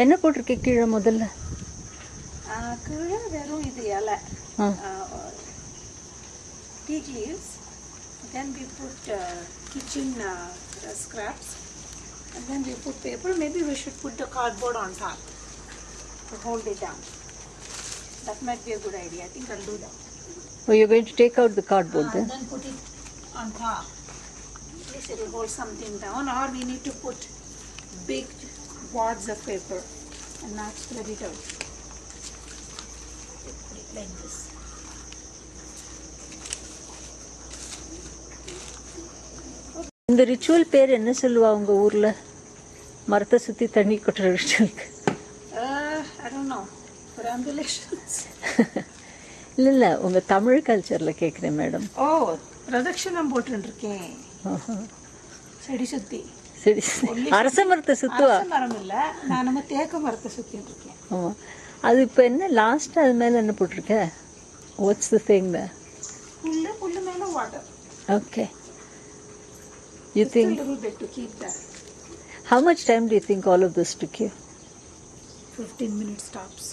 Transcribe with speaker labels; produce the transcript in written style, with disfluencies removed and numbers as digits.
Speaker 1: என்ன போட்டிருக்கே கீழே முதல்ல?
Speaker 2: கீழே வெறும் இது இலை, teak leaves. Then we put kitchen scraps, and then we put paper. Maybe we should put the cardboard on top to hold it down. That might be a good idea. I think I'll do that.
Speaker 1: Oh, you're going to take out the cardboard then?
Speaker 2: And then put it on top. At least it will hold something down. Or we need to put big wads of paper and not spread it out. Put it like this.
Speaker 1: இந்த ritual பேர் என்ன சொல்லுவா உங்க ஊர்ல? மரத்தை சுத்தி தண்ணி கொட்டுற ரிச்சுவலுக்கு?
Speaker 2: I don't know. Perambulations.
Speaker 1: இல்ல உங்க தமிழ் கல்ச்சர்ல கேக்குறேன் மேடம்.
Speaker 2: ஓ, பிரதட்சணம் போட்டுருக்கேன். செடி சுத்தி.
Speaker 1: சரி, அரச மரத்தை சுத்துவா?
Speaker 2: அரச மரம் இல்ல, நான் நம்ம தேக்கு மரத்தை சுத்திட்டு இருக்கேன்.
Speaker 1: ஆமா, அது இப்ப என்ன லாஸ்ட் அது மேல என்ன போட்டிருக்க? What's the thing there?
Speaker 2: புல்லு மேல water.
Speaker 1: Okay. You think
Speaker 2: a little bit to keep that.
Speaker 1: How much time do you think all of this took you?
Speaker 2: 15 minutes tops.